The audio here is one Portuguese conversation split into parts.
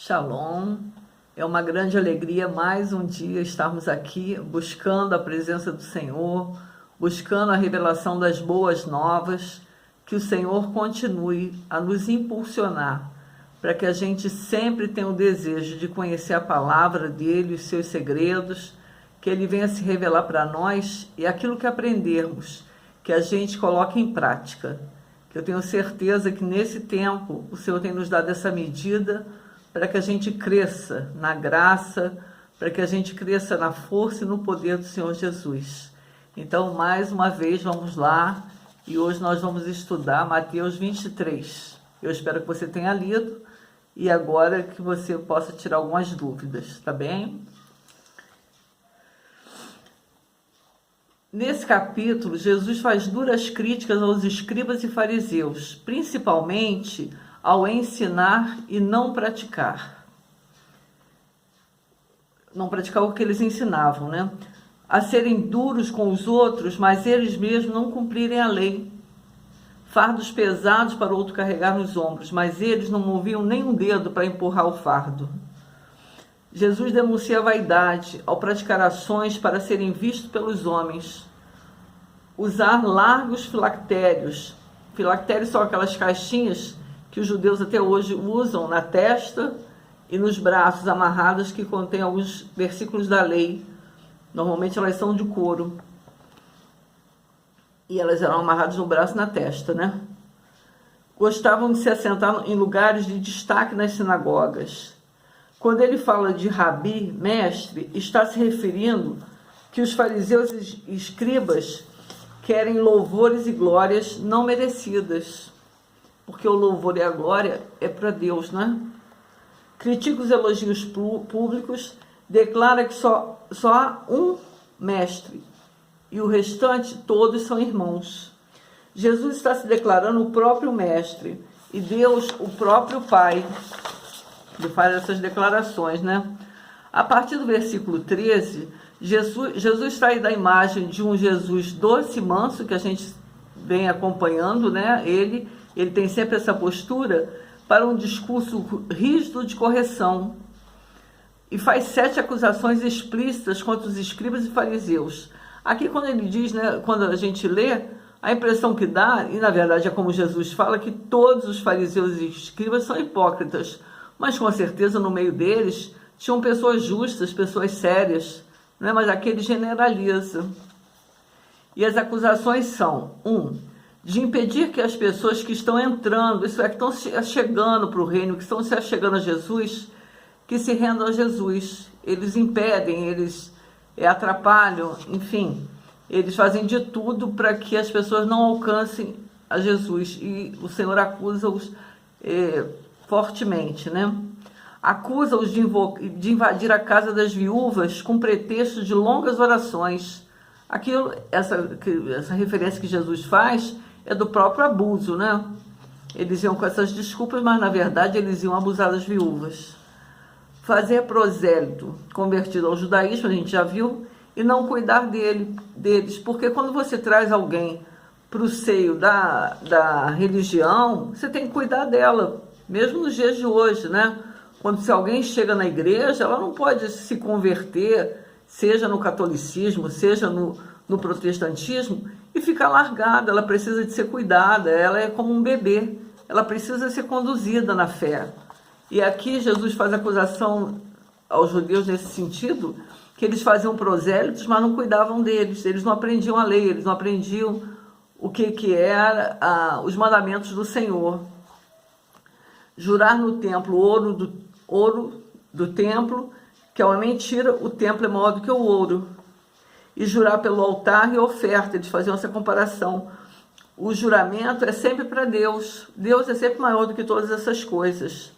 Shalom, é uma grande alegria mais um dia estarmos aqui buscando a presença do Senhor, buscando a revelação das boas novas, que o Senhor continue a nos impulsionar, para que a gente sempre tenha o desejo de conhecer a palavra dele, os seus segredos, que ele venha se revelar para nós e aquilo que aprendermos, que a gente coloque em prática. Que eu tenho certeza que nesse tempo o Senhor tem nos dado essa medida para que a gente cresça na graça, para que a gente cresça na força e no poder do Senhor Jesus. Então, mais uma vez, vamos lá, e hoje nós vamos estudar Mateus 23. Eu espero que você tenha lido, e agora que você possa tirar algumas dúvidas, tá bem? Nesse capítulo, Jesus faz duras críticas aos escribas e fariseus, principalmente ao ensinar e não praticar. Não praticar o que eles ensinavam, né? A serem duros com os outros, mas eles mesmos não cumprirem a lei. Fardos pesados para o outro carregar nos ombros, mas eles não moviam nem um dedo para empurrar o fardo. Jesus denuncia a vaidade ao praticar ações para serem vistos pelos homens. Usar largos filactérios. Filactérios são aquelas caixinhas que os judeus até hoje usam na testa e nos braços amarradas, que contêm alguns versículos da lei. Normalmente elas são de couro. E elas eram amarradas no braço e na testa, né? Gostavam de se assentar em lugares de destaque nas sinagogas. Quando ele fala de rabi, mestre, está se referindo que os fariseus e escribas querem louvores e glórias não merecidas. Porque o louvor e a glória é para Deus, né? Critica os elogios públicos, declara que só há um mestre e o restante todos são irmãos. Jesus está se declarando o próprio mestre e Deus o próprio Pai. Ele faz essas declarações, né? A partir do versículo 13, Jesus traz da imagem de um Jesus doce e manso, que a gente vem acompanhando, né? Ele tem sempre essa postura para um discurso rígido de correção. E faz 7 acusações explícitas contra os escribas e fariseus. Aqui, quando ele diz, né, quando a gente lê, a impressão que dá, e na verdade é como Jesus fala, que todos os fariseus e escribas são hipócritas. Mas com certeza no meio deles tinham pessoas justas, pessoas sérias, né? Mas aqui ele generaliza. E as acusações são: 1. De impedir que as pessoas que estão entrando, isso é, que estão chegando para o reino, que estão se achegando a Jesus, que se rendam a Jesus. Eles impedem, eles atrapalham, enfim, eles fazem de tudo para que as pessoas não alcancem a Jesus. E o Senhor acusa-os fortemente, né? Acusa-os de invadir a casa das viúvas com pretexto de longas orações. Aquilo, essa referência que Jesus faz é do próprio abuso, né? Eles iam com essas desculpas, mas na verdade eles iam abusar das viúvas. Fazer prosélito convertido ao judaísmo, a gente já viu, e não cuidar deles, porque quando você traz alguém para o seio da religião, você tem que cuidar dela, mesmo nos dias de hoje, né? Quando se alguém chega na igreja, ela não pode se converter, seja no catolicismo, seja no protestantismo, e ficar largada. Ela precisa de ser cuidada, ela é como um bebê, ela precisa ser conduzida na fé. E aqui Jesus faz acusação aos judeus nesse sentido, que eles faziam prosélitos, mas não cuidavam deles, eles não aprendiam a lei, eles não aprendiam o que era os mandamentos do Senhor. Jurar no templo ouro do templo, que é uma mentira, o templo é maior do que o ouro. E jurar pelo altar e oferta, eles faziam essa comparação. O juramento é sempre para Deus. Deus é sempre maior do que todas essas coisas.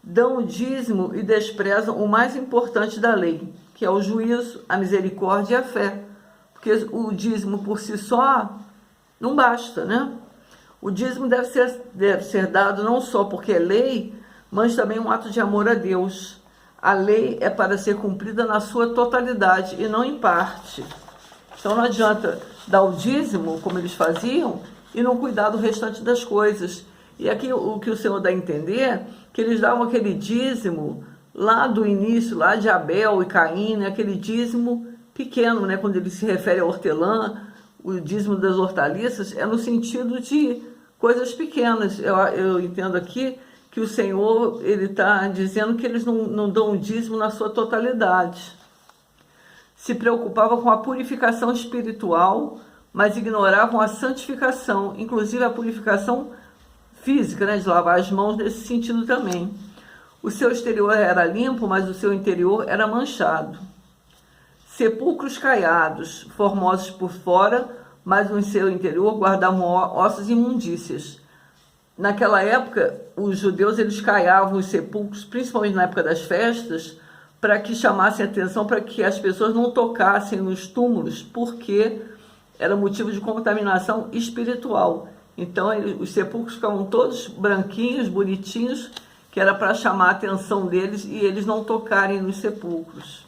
Dão o dízimo e desprezam o mais importante da lei, que é o juízo, a misericórdia e a fé. Porque o dízimo por si só não basta, né? O dízimo deve ser dado não só porque é lei, mas também um ato de amor a Deus. A lei é para ser cumprida na sua totalidade e não em parte. Então não adianta dar o dízimo, como eles faziam, e não cuidar do restante das coisas. E aqui o que o Senhor dá a entender que eles davam aquele dízimo lá do início, lá de Abel e Caim, né? Aquele dízimo pequeno, né? Quando ele se refere a hortelã, o dízimo das hortaliças é no sentido de coisas pequenas. Eu entendo aqui que o Senhor, ele está dizendo que eles não dão o dízimo na sua totalidade. Se preocupavam com a purificação espiritual, mas ignoravam a santificação, inclusive a purificação física, né, de lavar as mãos nesse sentido também. O seu exterior era limpo, mas o seu interior era manchado. Sepulcros caiados, formosos por fora, mas no seu interior guardavam ossos e imundícias. Naquela época, os judeus eles caiavam os sepulcros, principalmente na época das festas, para que chamassem atenção, para que as pessoas não tocassem nos túmulos, porque era motivo de contaminação espiritual. Então, os sepulcros ficavam todos branquinhos, bonitinhos, que era para chamar a atenção deles e eles não tocarem nos sepulcros.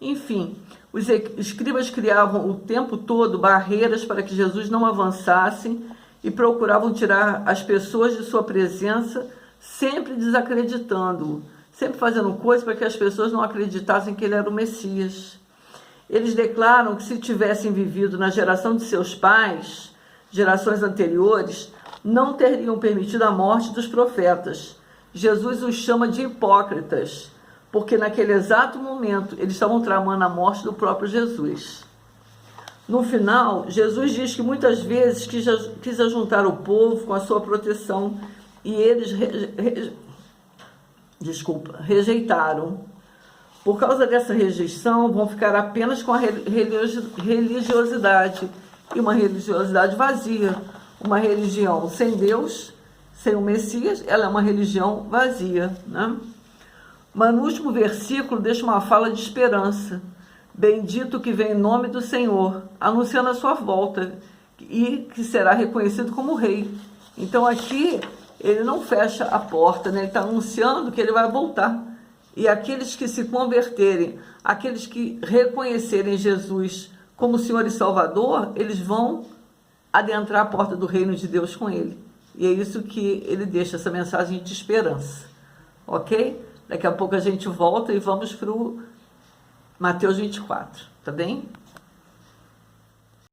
Enfim, os escribas criavam o tempo todo barreiras para que Jesus não avançasse e procuravam tirar as pessoas de sua presença, sempre desacreditando-o, sempre fazendo coisas para que as pessoas não acreditassem que ele era o Messias. Eles declaram que se tivessem vivido na geração de seus pais, gerações anteriores, não teriam permitido a morte dos profetas. Jesus os chama de hipócritas, porque naquele exato momento eles estavam tramando a morte do próprio Jesus. No final, Jesus diz que muitas vezes quis ajuntar o povo com a sua proteção e eles rejeitaram. Por causa dessa rejeição, vão ficar apenas com a religiosidade, e uma religiosidade vazia. Uma religião sem Deus, sem o Messias, ela é uma religião vazia, né? Mas no último versículo deixa uma fala de esperança. Bendito que vem em nome do Senhor, anunciando a sua volta, e que será reconhecido como rei. Então aqui ele não fecha a porta, né? Ele está anunciando que ele vai voltar. E aqueles que se converterem, aqueles que reconhecerem Jesus como Senhor e Salvador, eles vão adentrar a porta do reino de Deus com ele. E é isso que ele deixa, essa mensagem de esperança. Ok? Daqui a pouco a gente volta e vamos para o Mateus 24, tá bem?